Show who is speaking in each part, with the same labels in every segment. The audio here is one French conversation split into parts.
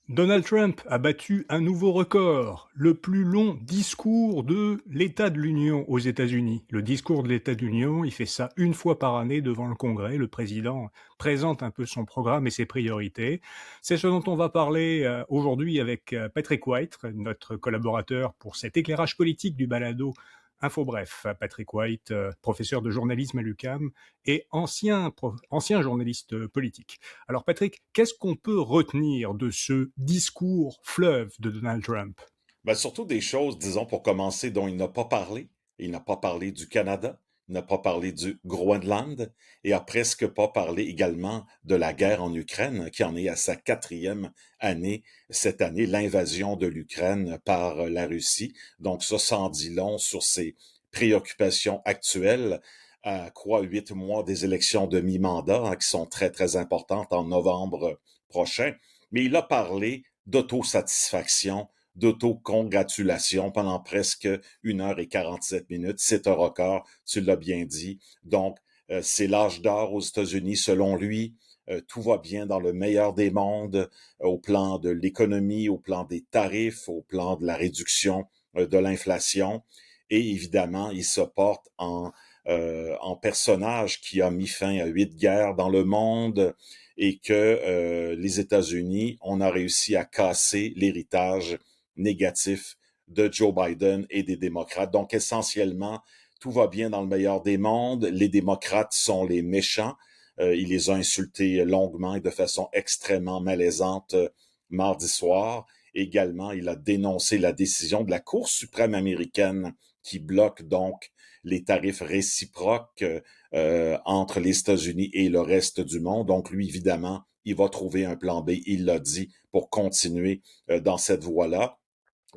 Speaker 1: Donald Trump a battu un nouveau record, le plus long discours de l'État de l'Union aux États-Unis. Le discours de l'État de l'Union, il fait ça une fois par année devant le Congrès. Le président présente un peu son programme et ses priorités. C'est ce dont on va parler aujourd'hui avec Patrick White, notre collaborateur pour cet éclairage politique du balado Info Bref. Patrick White, professeur de journalisme à l'UQAM et ancien journaliste politique. Alors Patrick, qu'est-ce qu'on peut retenir de ce discours fleuve de Donald Trump?
Speaker 2: Ben, surtout des choses, disons, pour commencer, dont il n'a pas parlé. Il n'a pas parlé du Canada, il n'a pas parlé du Groenland et a presque pas parlé également de la guerre en Ukraine, qui en est à sa quatrième année cette année, l'invasion de l'Ukraine par la Russie. Donc ça s'en dit long sur ses préoccupations actuelles à quoi 8 mois des élections de mi-mandat, hein, qui sont très, très importantes en novembre prochain. Mais il a parlé d'autosatisfaction, d'autocongratulation pendant presque 1 heure et 47 minutes. C'est un record, tu l'as bien dit. Donc, c'est l'âge d'or aux États-Unis selon lui. Tout va bien dans le meilleur des mondes, au plan de l'économie, au plan des tarifs, au plan de la réduction de l'inflation. Et évidemment, il se porte en personnage qui a mis fin à 8 guerres dans le monde et que les États-Unis, on a réussi à casser l'héritage négatif de Joe Biden et des démocrates. Donc, essentiellement, tout va bien dans le meilleur des mondes. Les démocrates sont les méchants. Il les a insultés longuement et de façon extrêmement malaisante mardi soir. Également, il a dénoncé la décision de la Cour suprême américaine qui bloque donc les tarifs réciproques entre les États-Unis et le reste du monde. Donc, lui, évidemment, il va trouver un plan B, il l'a dit, pour continuer dans cette voie-là.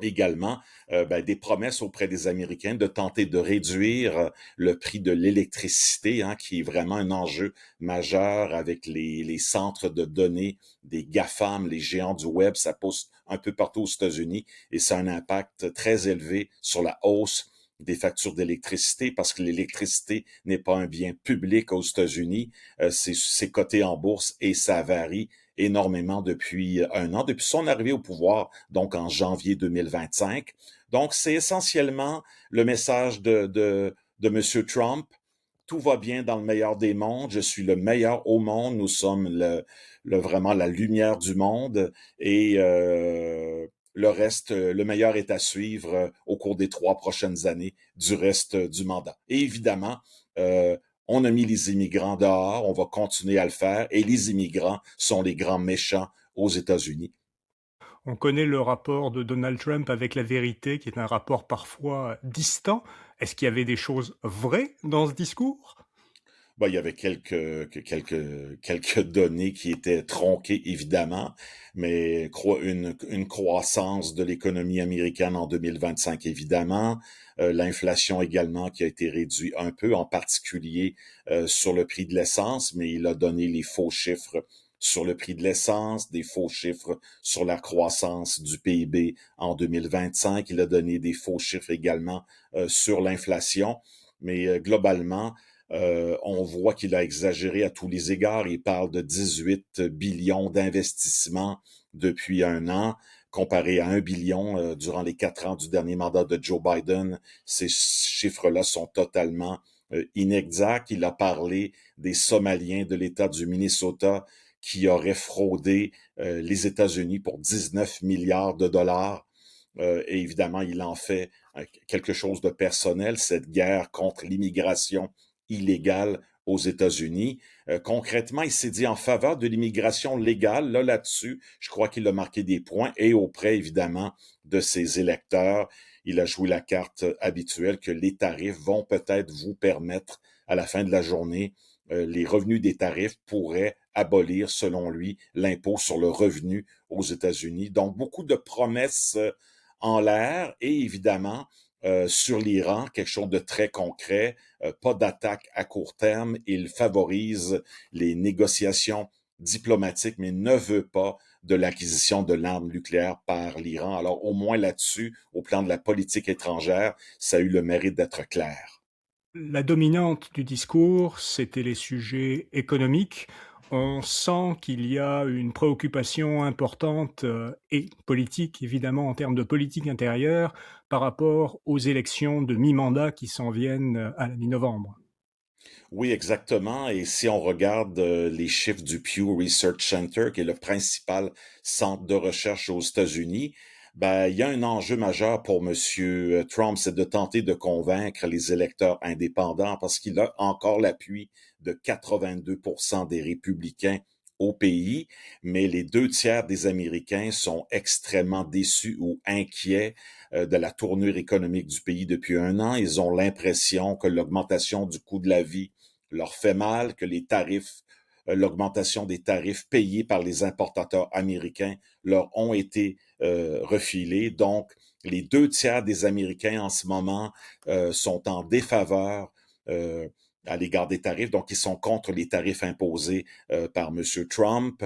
Speaker 2: Également, des promesses auprès des Américains de tenter de réduire le prix de l'électricité, hein, qui est vraiment un enjeu majeur avec les centres de données des GAFAM, les géants du web, ça pousse un peu partout aux États-Unis et ça a un impact très élevé sur la hausse des factures d'électricité parce que l'électricité n'est pas un bien public aux États-Unis, c'est coté en bourse et ça varie énormément depuis un an, depuis son arrivée au pouvoir, donc en janvier 2025. Donc, c'est essentiellement le message de M. Trump. Tout va bien dans le meilleur des mondes. Je suis le meilleur au monde. Nous sommes vraiment la lumière du monde. Et le reste, le meilleur est à suivre au cours des 3 prochaines années du reste du mandat. Et évidemment, euh, on a mis les immigrants dehors, on va continuer à le faire, et les immigrants sont les grands méchants aux États-Unis.
Speaker 1: On connaît le rapport de Donald Trump avec la vérité, qui est un rapport parfois distant. Est-ce qu'il y avait des choses vraies dans ce discours?
Speaker 2: Ben, il y avait quelques données qui étaient tronquées, évidemment, mais une croissance de l'économie américaine en 2025, évidemment. L'inflation également qui a été réduite un peu, en particulier sur le prix de l'essence, mais il a donné les faux chiffres sur le prix de l'essence, des faux chiffres sur la croissance du PIB en 2025. Il a donné des faux chiffres également sur l'inflation. Mais globalement, on voit qu'il a exagéré à tous les égards. Il parle de 18 billions d'investissements depuis un an, comparé à 1 billion durant les 4 ans du dernier mandat de Joe Biden. Ces chiffres-là sont totalement inexacts. Il a parlé des Somaliens de l'État du Minnesota qui auraient fraudé les États-Unis pour 19 milliards de dollars. Et évidemment, il en fait quelque chose de personnel, cette guerre contre l'immigration illégale aux États-Unis. Concrètement, il s'est dit en faveur de l'immigration légale. Là-dessus, je crois qu'il a marqué des points et auprès, évidemment, de ses électeurs. Il a joué la carte habituelle que les tarifs vont peut-être vous permettre, à la fin de la journée, les revenus des tarifs pourraient abolir, selon lui, l'impôt sur le revenu aux États-Unis. Donc, beaucoup de promesses en l'air et évidemment, sur l'Iran, quelque chose de très concret, pas d'attaque à court terme. Il favorise les négociations diplomatiques, mais ne veut pas de l'acquisition de l'arme nucléaire par l'Iran. Alors, au moins là-dessus, au plan de la politique étrangère, ça a eu le mérite d'être clair.
Speaker 1: La dominante du discours, c'était les sujets économiques. On sent qu'il y a une préoccupation importante, et politique évidemment en termes de politique intérieure par rapport aux élections de mi-mandat qui s'en viennent, à la mi-novembre.
Speaker 2: Oui, exactement. Et si on regarde les chiffres du Pew Research Center, qui est le principal centre de recherche aux États-Unis, ben, il y a un enjeu majeur pour Monsieur Trump, c'est de tenter de convaincre les électeurs indépendants parce qu'il a encore l'appui de 82% des républicains au pays, mais les 2 tiers des Américains sont extrêmement déçus ou inquiets de la tournure économique du pays depuis un an. Ils ont l'impression que l'augmentation du coût de la vie leur fait mal, que les tarifs, l'augmentation des tarifs payés par les importateurs américains leur ont été refilés. Donc, les 2 tiers des Américains en ce moment sont en défaveur à l'égard des tarifs, donc ils sont contre les tarifs imposés par M. Trump.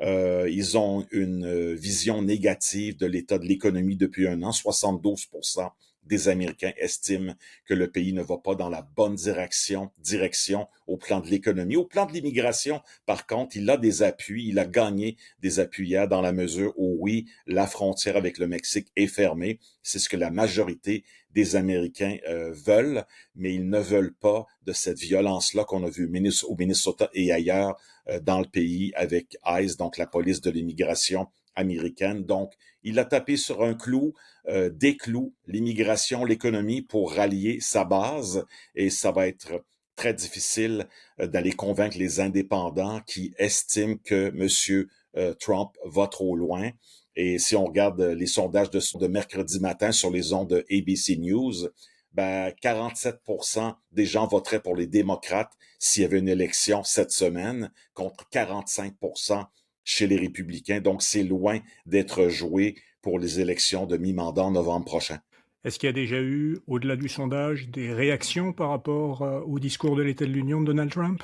Speaker 2: Ils ont une vision négative de l'état de l'économie depuis un an. 72% des Américains estiment que le pays ne va pas dans la bonne direction au plan de l'économie. Au plan de l'immigration, par contre, il a des appuis, il a gagné des appuis hier dans la mesure où, oui, la frontière avec le Mexique est fermée. C'est ce que la majorité des Américains veulent, mais ils ne veulent pas de cette violence-là qu'on a vue au Minnesota et ailleurs dans le pays avec ICE, donc la police de l'immigration américaine. Donc, il a tapé sur un clou, des clous, l'immigration, l'économie, pour rallier sa base, et ça va être très difficile d'aller convaincre les indépendants qui estiment que M. Trump va trop loin. Et si on regarde les sondages de mercredi matin sur les ondes de ABC News, ben 47% des gens voteraient pour les démocrates s'il y avait une élection cette semaine, contre 45% chez les républicains. Donc, c'est loin d'être joué pour les élections de mi-mandat en novembre prochain.
Speaker 1: Est-ce qu'il y a déjà eu, au-delà du sondage, des réactions par rapport, au discours de l'État de l'Union de Donald Trump?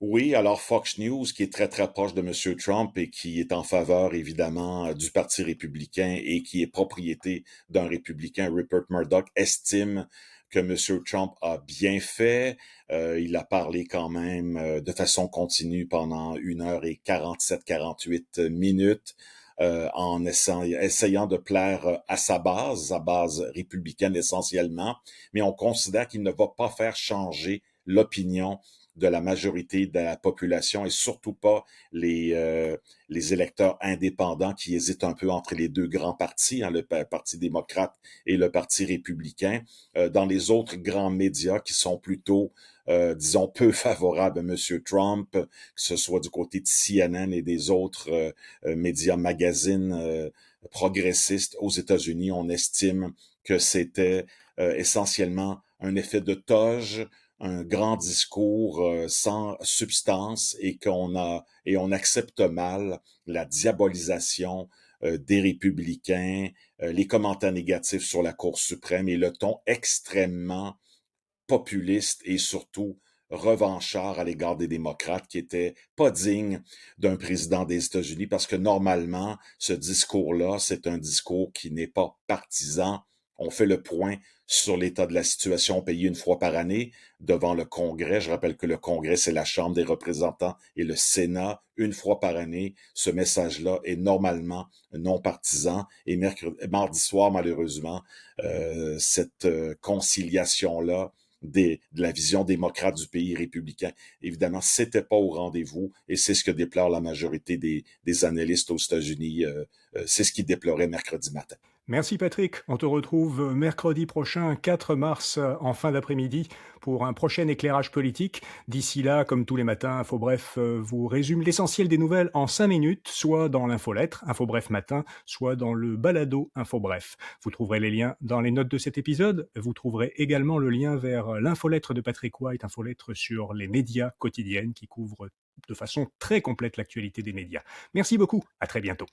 Speaker 2: Oui, alors Fox News, qui est très très proche de M. Trump et qui est en faveur évidemment du Parti républicain et qui est propriété d'un républicain, Rupert Murdoch, estime que M. Trump a bien fait. Il a parlé quand même de façon continue pendant 1 h et 47-48 minutes. En essayant de plaire à sa base républicaine essentiellement, mais on considère qu'il ne va pas faire changer l'opinion de la majorité de la population et surtout pas les électeurs indépendants qui hésitent un peu entre les deux grands partis, hein, le Parti démocrate et le Parti républicain. Dans les autres grands médias qui sont plutôt, disons, peu favorables à M. Trump, que ce soit du côté de CNN et des autres médias, magazines progressistes aux États-Unis, on estime que c'était essentiellement un effet de toge, un grand discours sans substance et on accepte mal la diabolisation des républicains, les commentaires négatifs sur la Cour suprême et le ton extrêmement populiste et surtout revanchard à l'égard des démocrates qui était pas digne d'un président des États-Unis parce que normalement, ce discours-là, c'est un discours qui n'est pas partisan. On fait le point sur l'état de la situation au pays 1 fois par année devant le Congrès. Je rappelle que le Congrès, c'est la Chambre des représentants et le Sénat 1 fois par année. Ce message-là est normalement non partisan et mardi soir, malheureusement, cette conciliation-là de la vision démocrate du pays républicain. Évidemment, c'était pas au rendez-vous et c'est ce que déplore la majorité des analystes aux États-Unis. C'est ce qu'ils déploraient mercredi matin.
Speaker 1: Merci Patrick. On te retrouve mercredi prochain, 4 mars, en fin d'après-midi, pour un prochain éclairage politique. D'ici là, comme tous les matins, InfoBref vous résume l'essentiel des nouvelles en 5 minutes, soit dans l'infolettre, InfoBref matin, soit dans le balado InfoBref. Vous trouverez les liens dans les notes de cet épisode. Vous trouverez également le lien vers l'infolettre de Patrick White, infolettre sur les médias quotidiennes qui couvre de façon très complète l'actualité des médias. Merci beaucoup. À très bientôt.